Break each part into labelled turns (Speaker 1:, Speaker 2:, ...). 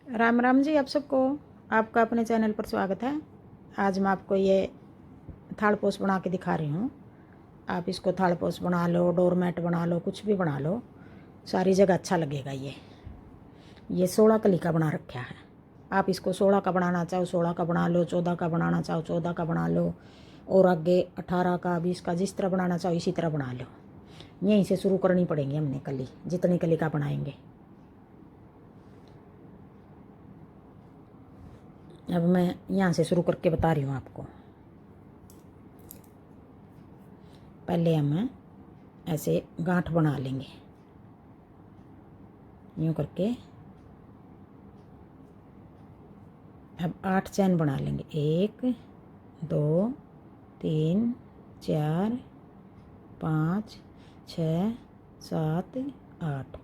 Speaker 1: राम राम जी आप सबको। आपका अपने चैनल पर स्वागत है। आज मैं आपको ये थालपोश बना के दिखा रही हूँ। आप इसको थालपोश बना लो, डोरमेट बना लो, कुछ भी बना लो, सारी जगह अच्छा लगेगा। ये 16 कली का बना रखा है। आप इसको 16 का बनाना चाहो 16 का बना लो, 14 का बनाना चाहो 14 का बना लो, और आगे 18 का 20 का जिस तरह बनाना चाहो इसी तरह बना लो। यहीं से शुरू करनी पड़ेगी हमने कली, जितनी कली का बनाएंगे। अब मैं यहाँ से शुरू करके बता रही हूँ आपको। पहले हम ऐसे गांठ बना लेंगे, यूँ करके। अब 8 चैन बना लेंगे, 1 2 3 4 5 6 7 8।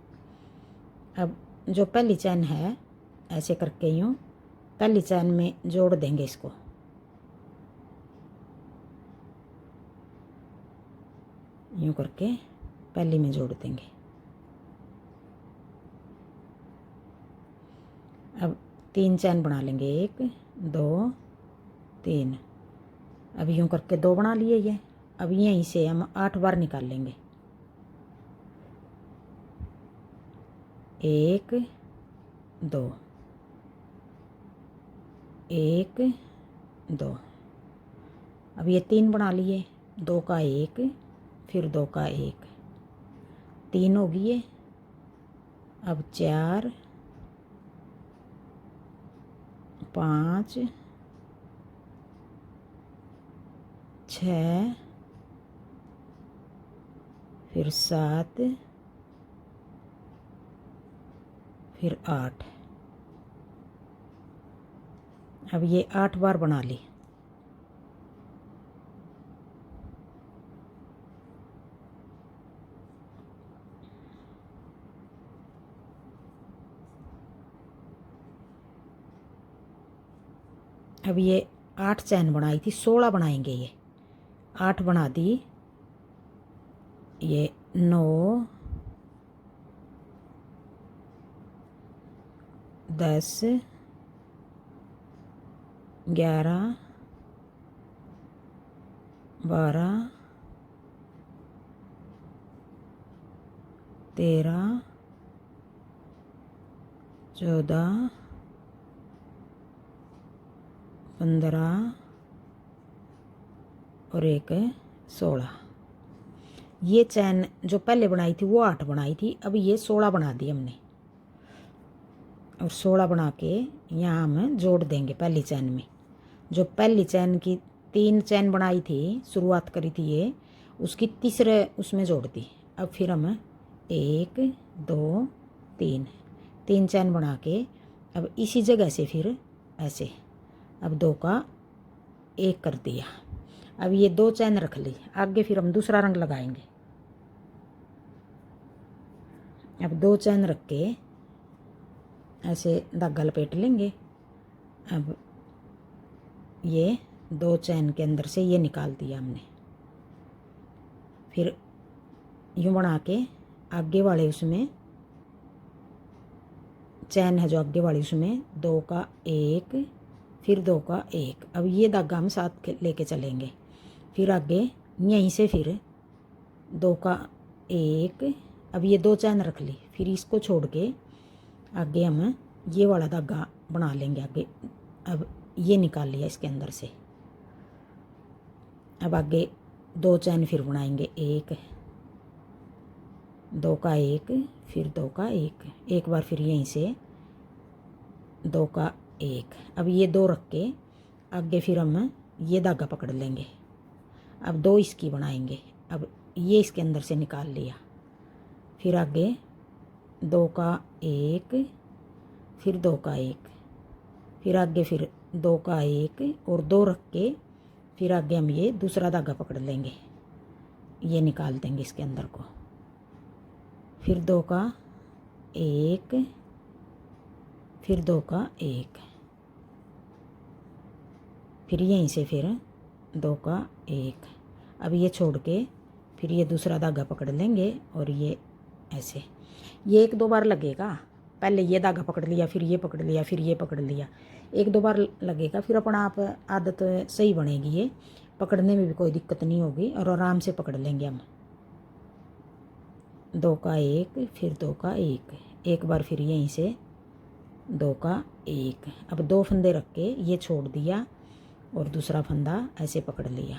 Speaker 1: अब जो पहली चैन है ऐसे करके यूँ पहली चैन में जोड़ देंगे इसको। यूँ करके पहली में जोड़ देंगे। अब 3 चैन बना लेंगे, 1 2 3। अब यूँ करके 2 बना लिए ये। अब यहीं से हम 8 बार निकाल लेंगे, 1 2 1 2। अब ये 3 बना लिए, 2 का 1 फिर 2 का 1, 3 होगी ये। अब 4 5 6 फिर 7 फिर 8। अब ये 8 बार बना ली। अब ये 8 चैन बनाई थी, 16 बनाएंगे। ये 8 बना दी, ये 9 10 11 12 13 14 15 और एक 16। ये चैन जो पहले बनाई थी वो 8 बनाई थी, अब ये 16 बना दी हमने। और 16 बना के यहाँ हम जोड़ देंगे पहली चैन में। जो पहली चैन की 3 चैन बनाई थी, शुरुआत करी थी ये, उसकी तीसरे उसमें जोड़ दी। अब फिर हम 1 2 3 चैन बना के अब इसी जगह से फिर ऐसे अब 2 का 1 कर दिया। अब ये 2 चैन रख ली, आगे फिर हम दूसरा रंग लगाएंगे। अब 2 चैन रख के ऐसे धागा लपेट लेंगे। अब ये 2 चैन के अंदर से ये निकाल दिया हमने। फिर यूँ बना के आगे वाले उसमें चैन है जो आगे वाली उसमें 2 का 1 फिर 2 का 1। अब ये धागा हम साथ लेके चलेंगे। फिर आगे यहीं से फिर 2 का 1। अब ये 2 चैन रख ली, फिर इसको छोड़ के आगे हम ये वाला धागा बना लेंगे आगे। अब ये निकाल लिया इसके अंदर से। अब आगे 2 चैन फिर बनाएंगे, 1 2 का 1 फिर 2 का 1, एक बार फिर यहीं से 2 का 1। अब ये 2 रख के आगे फिर हम ये धागा पकड़ लेंगे। अब 2 इसकी बनाएंगे। अब ये इसके अंदर से निकाल लिया, फिर आगे 2 का 1 फिर 2 का 1, फिर आगे फिर 2 का 1 और 2 रख के फिर आगे हम ये दूसरा धागा पकड़ लेंगे, ये निकाल देंगे इसके अंदर को। फिर 2 का 1 फिर 2 का 1, फिर यहीं से फिर 2 का 1। अब ये छोड़ के फिर ये दूसरा धागा पकड़ लेंगे और ये ऐसे। ये 1-2 बार लगेगा, पहले ये धागा पकड़ लिया, फिर ये पकड़ लिया, फिर ये पकड़ लिया, 1-2 बार लगेगा, फिर अपना आप आदत सही बनेगी। ये पकड़ने में भी कोई दिक्कत नहीं होगी और आराम से पकड़ लेंगे हम। 2 का 1, फिर 2 का 1, एक बार फिर यहीं से 2 का 1। अब 2 फंदे रख के ये छोड़ दिया और दूसरा फंदा ऐसे पकड़ लिया।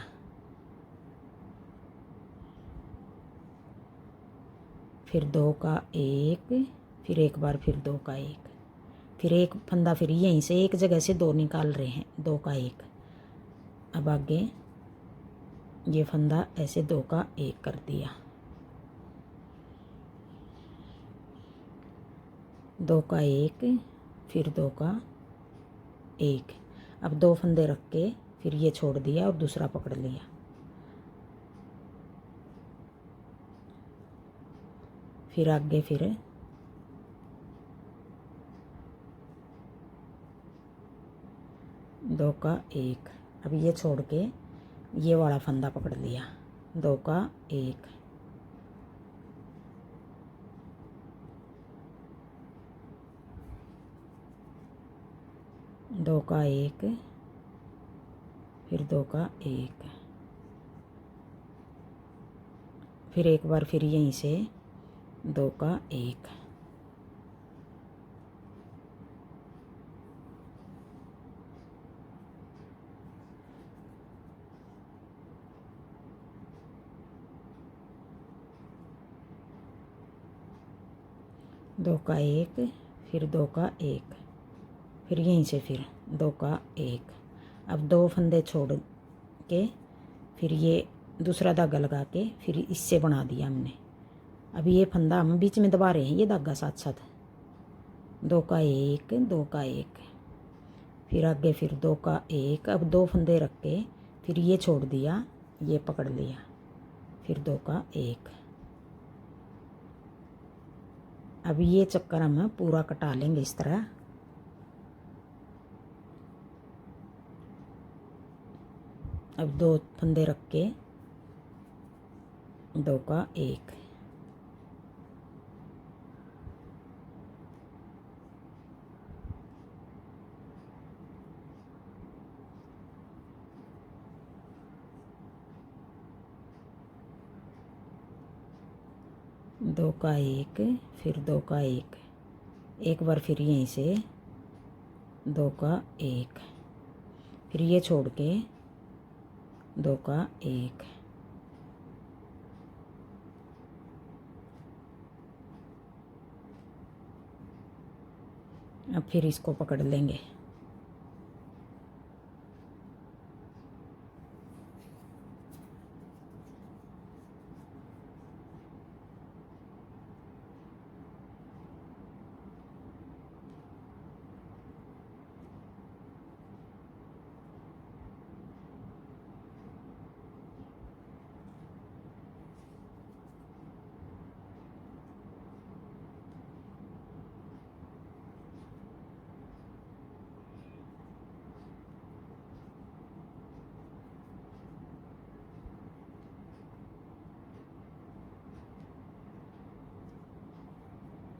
Speaker 1: फिर 2 का 1, फिर एक बार फिर 2 का 1, फिर एक फंदा, फिर यहीं से एक जगह से 2 निकाल रहे हैं, 2 का 1। अब आगे ये फंदा ऐसे 2 का 1 कर दिया, 2 का 1, फिर 2 का 1। अब 2 फंदे रख के फिर ये छोड़ दिया और दूसरा पकड़ लिया। फिर आगे फिर 2 का 1। अब ये छोड़ के ये वाला फंदा पकड़ लिया, 2 का 1। दो का 1, फिर 2 का 1, फिर एक बार फिर यहीं से 2 का 1। दो का 1, फिर 2 का 1, फिर यहीं से फिर 2 का 1। अब 2 फंदे छोड़ के फिर ये दूसरा धागा लगा के फिर इससे बना दिया हमने। अब ये फंदा हम बीच में दबा रहे हैं, ये धागा साथ साथ। 2 का 1, 2 का 1, फिर आगे फिर 2 का 1। अब 2 फंदे रख के फिर ये छोड़ दिया, ये पकड़ लिया, फिर 2 का 1। अब ये चक्कर हम पूरा कटा लेंगे इस तरह। अब 2 फंदे रख के 2 का 1, दो का 1, फिर 2 का 1, एक बार फिर यहीं से 2 का 1, फिर ये छोड़ के 2 का 1। अब फिर इसको पकड़ लेंगे।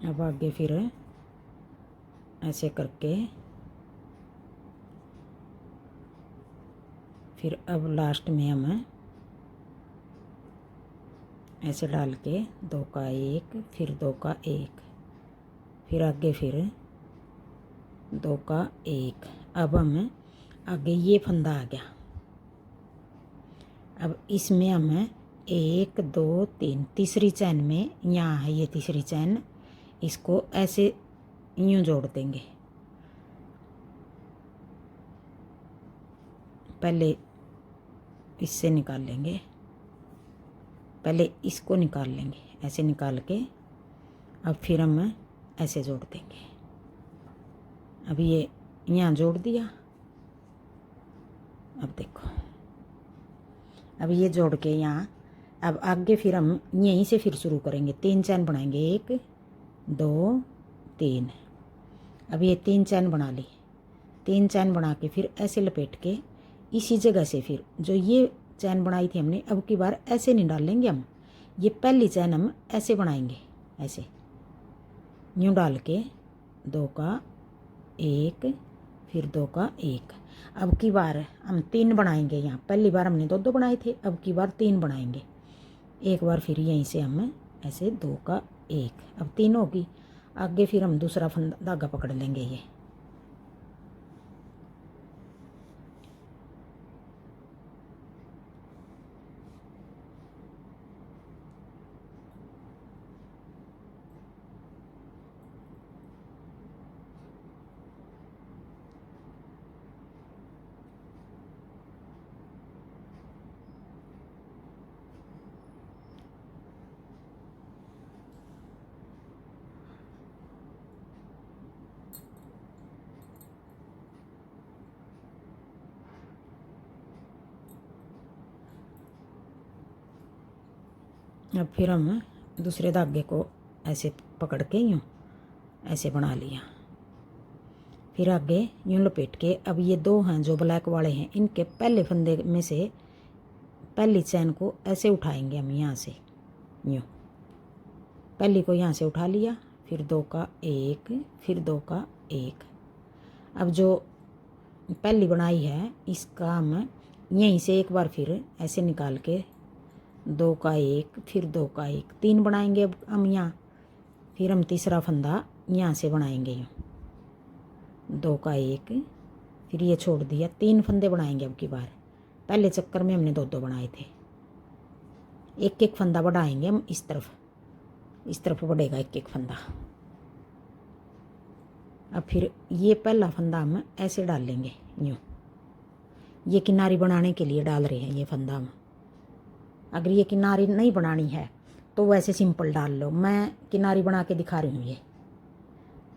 Speaker 1: अब आगे फिर ऐसे करके फिर अब लास्ट में हम ऐसे डाल के 2 का 1, फिर 2 का 1, फिर आगे फिर 2 का 1। अब हम आगे ये फंदा आ गया। अब इसमें हम 1, 2, 3 तीसरी चैन में यहाँ है ये तीसरी चैन, इसको ऐसे यूँ जोड़ देंगे। पहले इससे निकाल लेंगे, पहले इसको निकाल लेंगे, ऐसे निकाल के अब फिर हम ऐसे जोड़ देंगे। अब ये यहाँ जोड़ दिया। अब देखो, अब ये जोड़ के यहाँ, अब आगे फिर हम यहीं से फिर शुरू करेंगे। 3 चैन बनाएंगे, 1, 2, 3। अब ये 3 चैन बना ली। 3 चैन बना के फिर ऐसे लपेट के इसी जगह से फिर जो ये चैन बनाई थी हमने, अब की बार ऐसे नहीं डालेंगे हम। ये पहली चैन हम ऐसे बनाएंगे, ऐसे यूँ डाल के दो का एक, फिर दो का एक। अब की बार हम 3 बनाएंगे यहाँ। पहली बार हमने दो बनाए थे, अब की बार 3 बनाएंगे। एक बार फिर यहीं से हम ऐसे 2 का 1, अब 3 होगी। आगे फिर हम दूसरा फंदा धागा पकड़ लेंगे ये। अब फिर हम दूसरे धागे को ऐसे पकड़ के यूँ ऐसे बना लिया। फिर आगे यूँ लपेट के, अब ये 2 हैं जो ब्लैक वाले हैं, इनके पहले फंदे में से पहली चैन को ऐसे उठाएंगे हम यहाँ से। यूँ पहली को यहाँ से उठा लिया, फिर 2 का 1, फिर 2 का 1। अब जो पहली बनाई है इसका हम यहीं से एक बार फिर ऐसे निकाल के 2 का 1, फिर 2 का 1, 3 बनाएंगे अब हम यहाँ। फिर हम तीसरा फंदा यहाँ से बनाएंगे यूँ, 2 का 1, फिर ये छोड़ दिया। 3 फंदे बनाएंगे अब की बार। पहले चक्कर में हमने 2 बनाए थे। एक एक फंदा बढ़ाएंगे हम इस तरफ बढ़ेगा एक एक फंदा। अब फिर ये पहला फंदा हम ऐसे डाल लेंगे यूँ। ये किनारी बनाने के लिए डाल रहे हैं ये फंदा हम। अगर ये किनारी नहीं बनानी है तो वैसे सिंपल डाल लो, मैं किनारी बना के दिखा रही हूँ ये।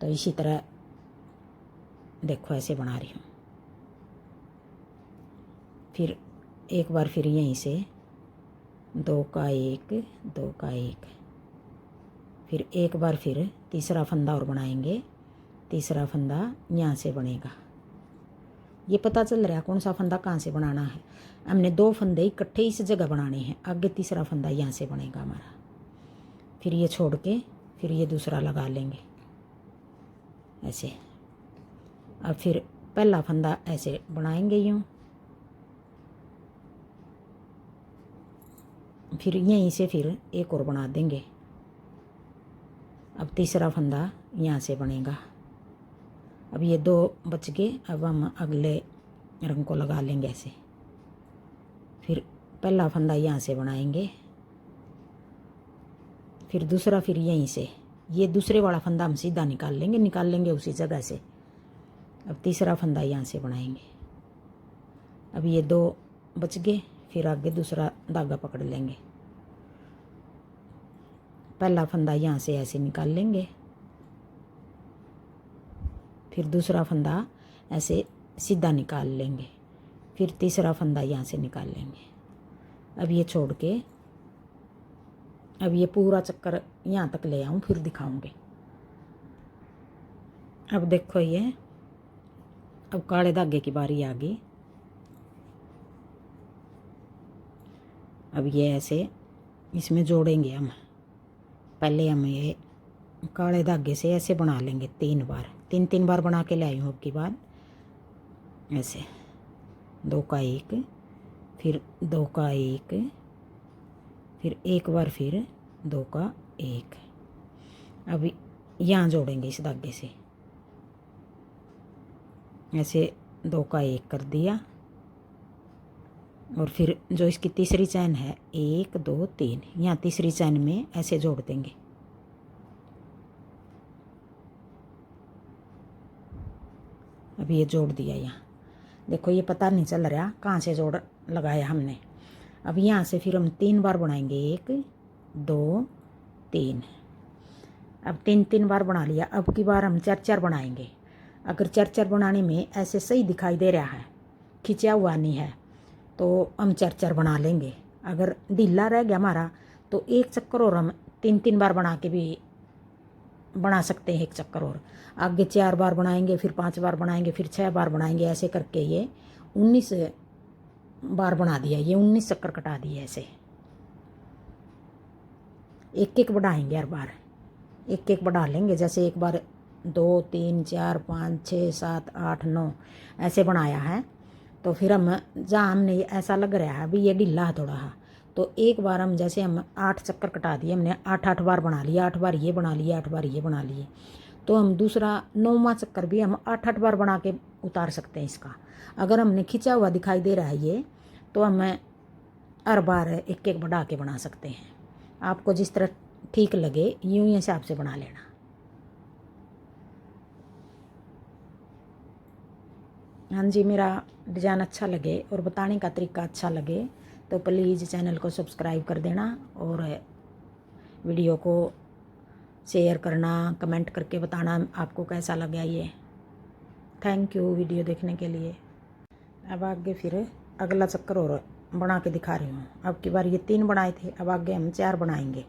Speaker 1: तो इसी तरह देखो ऐसे बना रही हूँ। फिर एक बार फिर यहीं से 2 का 1, 2 का 1, फिर एक बार फिर तीसरा फंदा और बनाएंगे। तीसरा फंदा यहाँ से बनेगा। ये पता चल रहा है कौन सा फंदा कहाँ से बनाना है। हमने 2 फंदे इकट्ठे इस जगह बनाने हैं। आगे तीसरा फंदा यहाँ से बनेगा हमारा। फिर ये छोड़ के फिर ये दूसरा लगा लेंगे ऐसे। अब फिर पहला फंदा ऐसे बनाएंगे यूँ, फिर यहीं से फिर एक और बना देंगे। अब तीसरा फंदा यहाँ से बनेगा। अब ये 2 बच गए। अब हम अगले रंग को लगा लेंगे ऐसे। फिर पहला फंदा यहाँ से बनाएंगे, फिर दूसरा फिर यहीं से। ये दूसरे वाला फंदा हम सीधा निकाल लेंगे उसी जगह से। अब तीसरा फंदा यहाँ से बनाएंगे। अब ये 2 बच गए, फिर आगे दूसरा धागा पकड़ लेंगे। पहला फंदा यहाँ से ऐसे निकाल लेंगे, फिर दूसरा फंदा ऐसे सीधा निकाल लेंगे, फिर तीसरा फंदा यहाँ से निकाल लेंगे। अब ये छोड़ के अब ये पूरा चक्कर यहाँ तक ले आऊँ फिर दिखाऊंगे। अब देखो ये, अब काले धागे की बारी आ गई। अब ये ऐसे इसमें जोड़ेंगे हम। पहले हम ये काले धागे से ऐसे बना लेंगे 3 बार, 3 बार बना के ले आई हूँ अब की बार ऐसे। 2 का 1, फिर 2 का 1, फिर एक बार फिर 2 का 1। अब यहाँ जोड़ेंगे इस धागे से ऐसे। 2 का 1 कर दिया, और फिर जो इसकी तीसरी चैन है 1 2 3, यहाँ तीसरी चैन में ऐसे जोड़ देंगे। अब ये जोड़ दिया यहाँ। देखो ये पता नहीं चल रहा कहाँ से जोड़ लगाया हमने। अब यहाँ से फिर हम 3 बार बनाएंगे, 1 2 3। अब 3 बार बना लिया। अब की बार हम 4 बनाएंगे। अगर 4 बनाने में ऐसे सही दिखाई दे रहा है, खिंचा हुआ नहीं है, तो हम 4 बना लेंगे। अगर ढीला रह गया हमारा तो एक चक्कर और हम 3 बार बना के भी बना सकते हैं। एक चक्कर और आगे 4 बार बनाएंगे, फिर 5 बार बनाएंगे, फिर 6 बार बनाएंगे। ऐसे करके ये 19 बार बना दिया। ये 19 चक्कर कटा दिए ऐसे। एक एक बढ़ाएंगे हर बार, एक एक बढ़ा लेंगे। जैसे एक बार 2 3 4 5 6 7 8 9 ऐसे बनाया है। तो फिर हम जहाँ हमने ऐसा लग रहा है अभी ये ढीला है थोड़ा है, तो एक बार हम जैसे हम 8 चक्कर कटा दिए हमने, 8 बार बना लिया, 8 बार ये बना लिए, 8 बार ये बना लिए, तो हम दूसरा 9वां चक्कर भी हम 8 बार बना के उतार सकते हैं इसका। अगर हमने खिंचा हुआ दिखाई दे रहा है ये, तो हम हर बार एक एक बढ़ा के बना सकते हैं। आपको जिस तरह ठीक लगे यूं ही हिसाब से बना लेना। हाँ जी, मेरा डिज़ाइन अच्छा लगे और बताने का तरीका अच्छा लगे तो प्लीज़ चैनल को सब्सक्राइब कर देना और वीडियो को शेयर करना, कमेंट करके बताना आपको कैसा लगा ये। थैंक यू वीडियो देखने के लिए। अब आगे फिर अगला चक्कर और बना के दिखा रही हूँ। अब की बार ये 3 बनाए थे, अब आगे हम 4 बनाएंगे।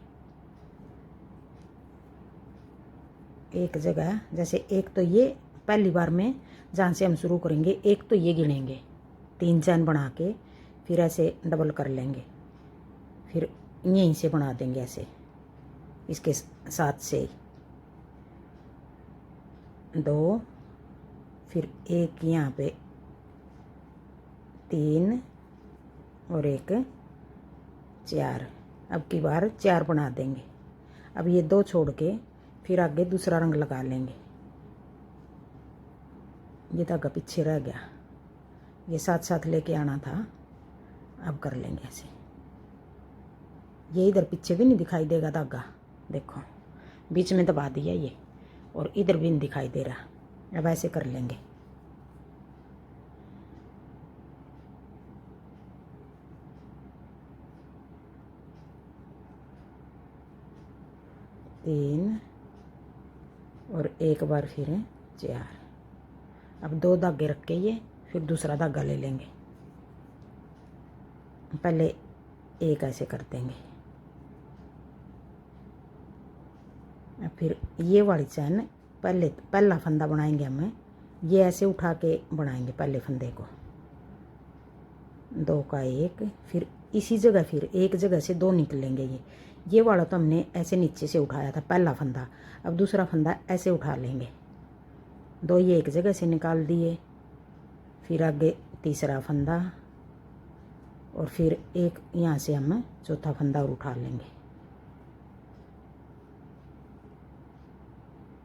Speaker 1: एक जगह जैसे एक तो ये पहली बार में जहाँ से हम शुरू करेंगे, एक तो ये गिनेंगे 3 चैन बना के, फिर ऐसे डबल कर लेंगे, फिर यहीं से बना देंगे ऐसे इसके साथ से 2, फिर एक यहाँ पे 3 और एक 4। अब की बार 4 बना देंगे। अब ये 2 छोड़ के फिर आगे दूसरा रंग लगा लेंगे। ये धागा पीछे रह गया, ये साथ साथ लेके आना था। अब कर लेंगे ऐसे, ये इधर पीछे भी नहीं दिखाई देगा धागा, देखो बीच में दबा दिया ये, और इधर भी नहीं दिखाई दे रहा। अब ऐसे कर लेंगे। तीन और एक बार फिर 4। अब 2 धागे रख के ये फिर दूसरा धागा ले लेंगे। पहले एक ऐसे कर देंगे, अब फिर ये वाली चैन पहला फंदा बनाएंगे हम, ये ऐसे उठा के बनाएंगे पहले फंदे को। 2 का 1, फिर इसी जगह फिर एक जगह से 2 निकलेंगे। ये वाला तो हमने ऐसे नीचे से उठाया था पहला फंदा, अब दूसरा फंदा ऐसे उठा लेंगे। 2 ये एक जगह से निकाल दिए, फिर आगे तीसरा फंदा, और फिर एक यहाँ से हम चौथा फंदा और उठा लेंगे।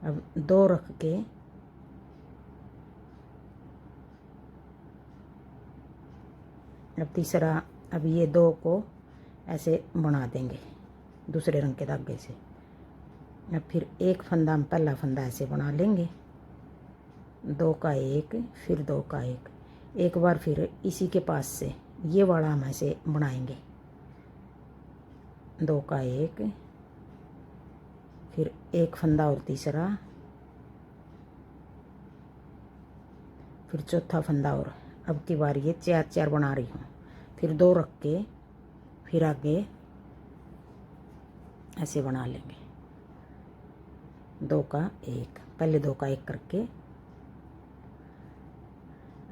Speaker 1: अब 2 रख के अब तीसरा, अब ये 2 को ऐसे बना देंगे दूसरे रंग के धागे से। अब फिर एक फंदा हम पहला फंदा ऐसे बना लेंगे, 2 का 1, फिर 2 का 1, एक बार फिर इसी के पास से ये वाला हम ऐसे बनाएंगे। 2 का 1, फिर एक फंदा और तीसरा, फिर चौथा फंदा और। अब की बार ये 4 4 बना रही हूँ, फिर 2 रख के फिर आगे ऐसे बना लेंगे। 2 का 1, पहले 2 का 1 करके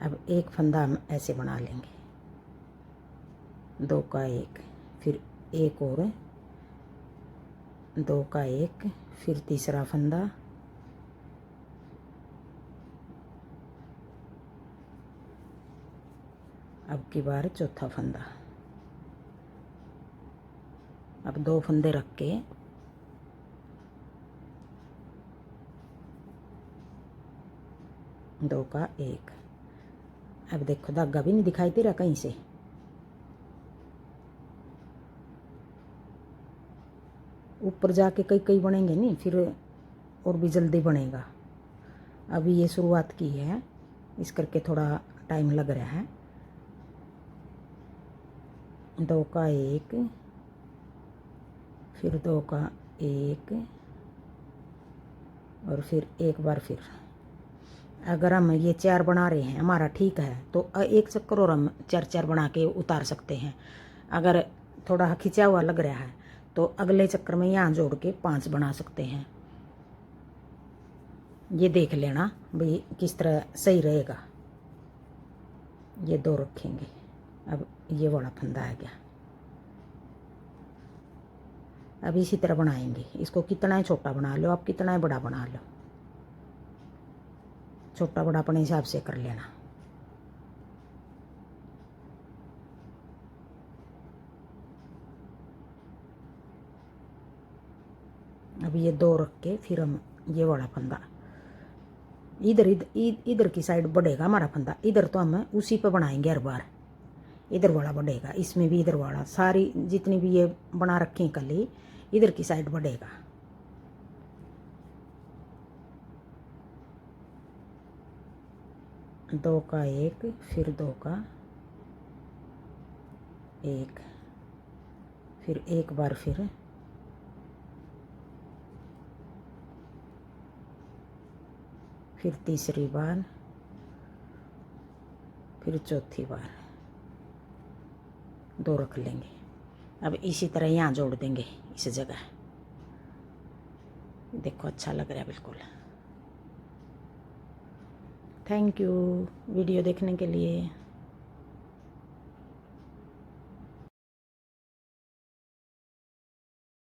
Speaker 1: अब एक फंदा हम ऐसे बना लेंगे। 2 का 1, फिर एक और 2 का 1, फिर तीसरा फंदा, अब की बार चौथा फंदा। अब 2 फंदे रख के दो का 1। अब देखो धागा भी नहीं दिखाई दे रहा कहीं से, ऊपर जाके कई कई बनेंगे नहीं, फिर और भी जल्दी बनेगा। अभी ये शुरुआत की है, इस करके थोड़ा टाइम लग रहा है। 2 का 1, फिर 2 का 1, और फिर एक बार फिर। अगर हम ये 4 बना रहे हैं हमारा ठीक है, तो एक चक्कर और हम 4 4 बना के उतार सकते हैं। अगर थोड़ा खिंचा हुआ लग रहा है तो अगले चक्कर में यहाँ जोड़ के 5 बना सकते हैं। ये देख लेना भाई किस तरह सही रहेगा। ये 2 रखेंगे। अब ये वाला फंदा आ गया। अब इसी तरह बनाएंगे इसको, कितना ही छोटा बना लो आप, कितना ही बड़ा बना लो। छोटा बड़ा अपने हिसाब से कर लेना। अब ये 2 रख के फिर हम ये वाला फंदा इधर इधर की साइड बढ़ेगा हमारा फंदा, इधर तो हम उसी पे बनाएंगे हर बार, इधर वाला बढ़ेगा, इसमें भी इधर वाला, सारी जितनी भी ये बना रखी कली इधर की साइड बढ़ेगा। दो का एक, फिर 2 का 1, फिर एक बार फिर तीसरी बार, फिर चौथी बार 2 रख लेंगे। अब इसी तरह यहाँ जोड़ देंगे इस जगह। देखो अच्छा लग रहा है बिल्कुल। थैंक यू वीडियो देखने के लिए।